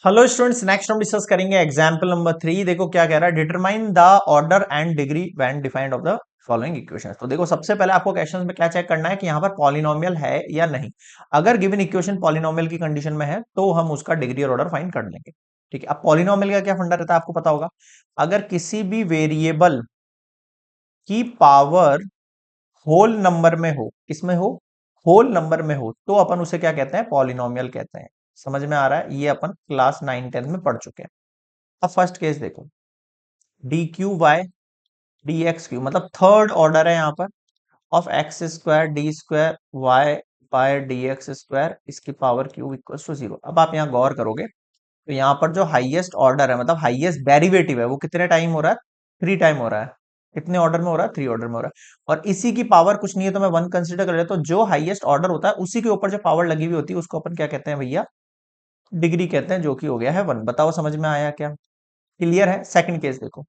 Hello students, next हम discuss करेंगे example number 3। देखो क्या कह रहा है, determine the order and degree when defined of the following equations. तो देखो सबसे पहले आपको क्वेश्चन में क्या चेक करना है कि यहाँ पर पॉलिनोमियल है या नहीं। अगर गिवन इक्वेशन पॉलिनोमियल की कंडीशन में है तो हम उसका डिग्री और ऑर्डर फाइंड कर लेंगे। ठीक है, अब पॉलिनोमियल का क्या फंडा रहता है आपको पता होगा। अगर किसी भी वेरिएबल की पावर होल नंबर में हो, किसमें हो, होल नंबर में हो, तो अपन उसे क्या कहते हैं, पॉलिनोमियल कहते हैं। समझ में आ रहा है, ये अपन क्लास 9 10 में पढ़ चुके हैं। अब फर्स्ट केस देखो, d q by d x q, मतलब थर्ड ऑर्डर है यहाँ पर, of x square d square y by d x square इसकी पावर क्यू इक्वल टू 0। अब आप यहाँ गौर करोगे तो यहाँ पर जो हाईएस्ट ऑर्डर है, मतलब हाईएस्ट डेरिवेटिव है, वो कितने टाइम हो रहा है, 3 टाइम हो रहा है। कितने ऑर्डर में हो रहा है, 3 ऑर्डर में हो रहा है। और इसी की पावर कुछ नहीं है तो मैं 1 कंसिडर कर लेता हूं। तो जो हाईएस्ट ऑर्डर होता है उसी के ऊपर जो पावर लगी हुई होती है उसको अपन क्या कहते हैं भैया, डिग्री कहते हैं, जो कि हो गया है 1। बताओ समझ में आया क्या, क्लियर है। सेकंड केस देखो,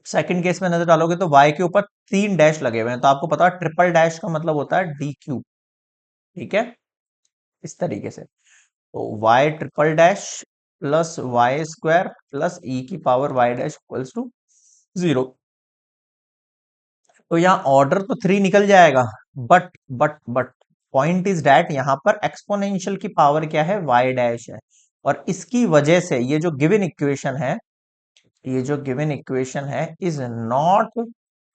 सेकंड केस में नजर डालोगे तो y के ऊपर 3 डैश लगे हुए हैं, तो आपको पता है ट्रिपल डैश का मतलब होता है डी क्यू। ठीक है, इस तरीके से। तो y triple dash plus y square plus e की power y dash equals to 0। तो यहाँ ऑर्डर तो 3 निकल जाएगा, बट पॉइंट इज डैट यहाँ पर एक्सपोनेंशियल की पावर क्या है, y डैश है। और इसकी वजह से ये जो गिवन इक्वेशन है, ये जो गिवन इक्वेशन है इज नॉट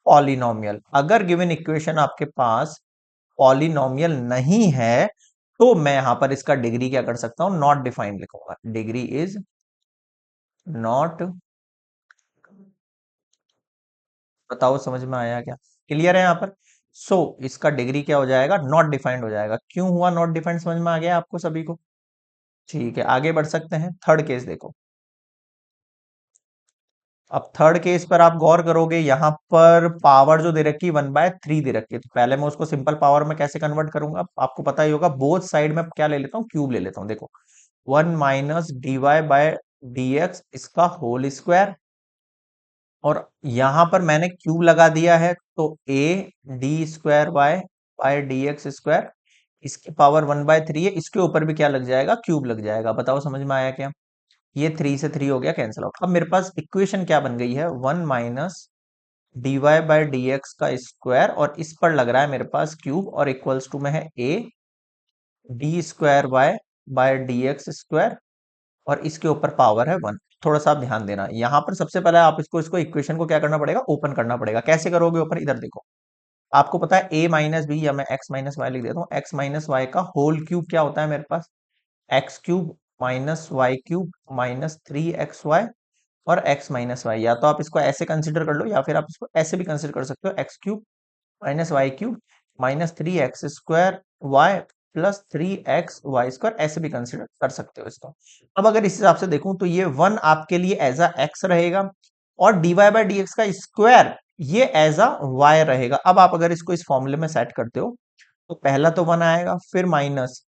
पॉलिनोमियल। अगर गिवन इक्वेशन आपके पास पॉलिनोमियल नहीं है तो मैं यहां पर इसका डिग्री क्या कर सकता हूं, नॉट डिफाइंड लिखूंगा। डिग्री इज नॉट, बताओ समझ में आया क्या, क्लियर है यहाँ पर। इसका डिग्री क्या हो जाएगा, नॉट डिफाइंड हो जाएगा। क्यों हुआ नॉट डिफाइंड, समझ में आ गया आपको सभी को। ठीक है, आगे बढ़ सकते हैं। थर्ड केस देखो, अब थर्ड केस पर आप गौर करोगे, यहां पर पावर जो दे रखी 1/3 दे रखी है। तो पहले मैं उसको सिंपल पावर में कैसे कन्वर्ट करूंगा, आपको पता ही होगा। बोथ साइड में क्या ले लेता हूँ, क्यूब ले लेता हूँ। देखो 1 - dy बाय डी एक्स इसका होल स्क्वायर, और यहां पर मैंने क्यूब लगा दिया है तो a d square y by d x square इसकी पावर 1/3 है। इसके ऊपर भी क्या लग जाएगा, क्यूब लग जाएगा। बताओ समझ में आया क्या। ये 3 से 3 हो गया कैंसिल आउट। अब मेरे पास इक्वेशन क्या बन गई है, 1 - dy बाय डी एक्स का स्क्वायर, और इस पर लग रहा है मेरे पास क्यूब, और इक्वल्स टू में है a d square y by d x square, और इसके ऊपर पावर है 1। थोड़ा सा आप ध्यान देना, यहां पर सबसे पहले आप इसको इसको इक्वेशन को क्या करना पड़ेगा, ओपन करना पड़ेगा। कैसे करोगे ओपन, इधर देखो। आपको पता है a माइनस बी, या मैं x माइनस वाई लिख देता हूँ। x माइनस वाई का होल क्यूब क्या होता है मेरे पास, x cube minus y cube minus 3xy, और x माइनस वाई। या तो आप इसको ऐसे कंसिडर कर लो, या फिर आप इसको ऐसे भी कंसिडर कर सकते हो, x cube minus y cube minus 3x² y plus 3xy²। ऐसे भी कंसिडर कर सकते हो इसको। अब अगर इस हिसाब से देखूं तो ये 1 आपके लिए एज अ एक्स रहेगा, और dy बाय डी एक्स का स्क्वायर ये एज अ वाई रहेगा। अब आप अगर इसको इस फॉर्मूले में सेट करते हो तो पहला तो 1 आएगा, फिर minus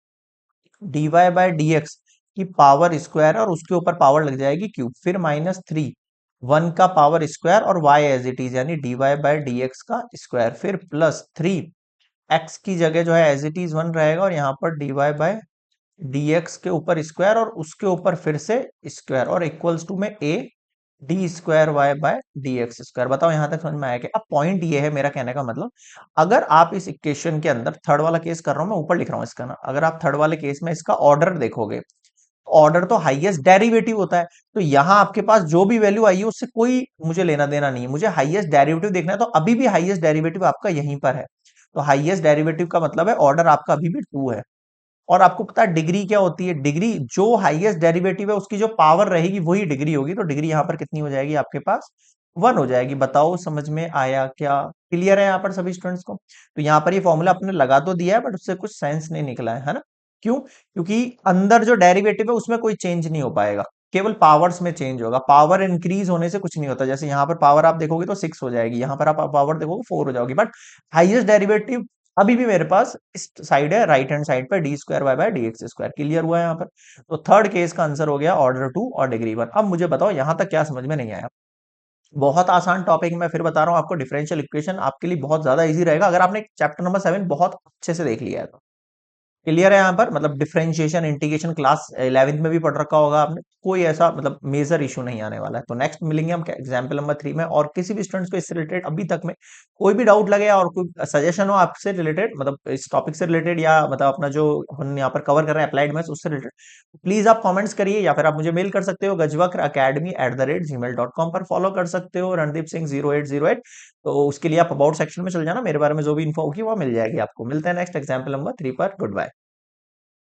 dy by d x की पावर स्क्वायर, और उसके ऊपर पावर लग जाएगी क्यूब, फिर -3 1 का पावर स्क्वायर और y एज इट इज, यानी dy बाय डी एक्स का स्क्वायर, फिर +3 x की जगह जो है एज इट इज 1 रहेगा, और यहाँ पर dy बाय डी एक्स के ऊपर स्क्वायर, और उसके ऊपर फिर से स्क्वायर, और इक्वल्स टू में a d square y by d x square. बताओ यहां तक समझ में आया कि अब पॉइंट ये है, मेरा कहने का मतलब, अगर आप इस इक्वेशन के अंदर, थर्ड वाला केस कर रहा हूं मैं, ऊपर लिख रहा हूं इसका ना, अगर आप थर्ड वाले केस में इसका ऑर्डर देखोगे, ऑर्डर तो हाईएस्ट डेरिवेटिव होता है। तो यहां आपके पास जो भी वैल्यू आई है उससे कोई मुझे लेना देना नहीं है, मुझे हाईएस्ट डेरिवेटिव देखना है। तो अभी भी हाईएस्ट डेरिवेटिव आपका यहीं पर है। तो हाईएस्ट डेरिवेटिव का मतलब है ऑर्डर आपका अभी भी 2 है। और आपको पता है डिग्री क्या होती है, डिग्री जो हाईएस्ट डेरिवेटिव है उसकी जो पावर रहेगी वही डिग्री होगी। तो डिग्री यहां पर कितनी हो जाएगी आपके पास, 1 हो जाएगी। बताओ समझ में आया क्या, क्लियर है यहाँ पर सभी स्टूडेंट्स को। तो यहाँ पर ये फॉर्मूला आपने लगा तो दिया है, बट उससे कुछ सेंस नहीं निकला है ना। क्यों, क्योंकि अंदर जो डेरिवेटिव है उसमें कोई चेंज नहीं हो पाएगा, केवल पावर्स में चेंज होगा। पावर इंक्रीज होने से कुछ नहीं होता। जैसे यहाँ पर पावर आप देखोगे तो 6 हो जाएगी, यहाँ पर आप पावर देखोगे 4 हो जाएगी, बट हाईएस्ट डेरिवेटिव अभी भी मेरे पास इस साइड है, राइट हैंड साइड पर d square y by d x square. Clear हुआ यहाँ पर। तो थर्ड केस का आंसर हो गया ऑर्डर 2 और डिग्री 1। अब मुझे बताओ यहां तक क्या समझ में नहीं आया। बहुत आसान टॉपिक, मैं फिर बता रहा हूं आपको, डिफरेंशियल इक्वेशन आपके लिए बहुत ज्यादा इजी रहेगा अगर आपने चैप्टर नंबर 7 बहुत अच्छे से देख लिया है तो। क्लियर है यहाँ पर, मतलब डिफरेंशिएशन इंटीग्रेशन क्लास 11th में भी पढ़ रखा होगा आपने, कोई ऐसा मतलब मेजर इशू नहीं आने वाला है। तो नेक्स्ट मिलेंगे हम एग्जाम्पल नंबर 3 में, और किसी भी स्टूडेंट्स को इससे रिलेटेड अभी तक में कोई भी डाउट लगे और कोई सजेशन हो आपसे रिलेटेड, मतलब इस टॉपिक से रिलेटेड या मतलब अपना जो हम यहाँ पर कवर कर रहे हैं अप्लाइड मैथ्स उससे रिलेटेड, प्लीज आप कमेंट्स करिए, या फिर आप मुझे मेल कर सकते हो gajwakra@gmail.com पर फॉलो कर सकते हो रणदीप सिंह 0808। तो उसके लिए आप अबाउट सेक्शन में चल जाना, मेरे बारे में जो भी इन्फो होगी वो मिल जाएगी आपको। मिलते हैं नेक्स्ट एग्जाम्पल नंबर 3 पर। Good bye.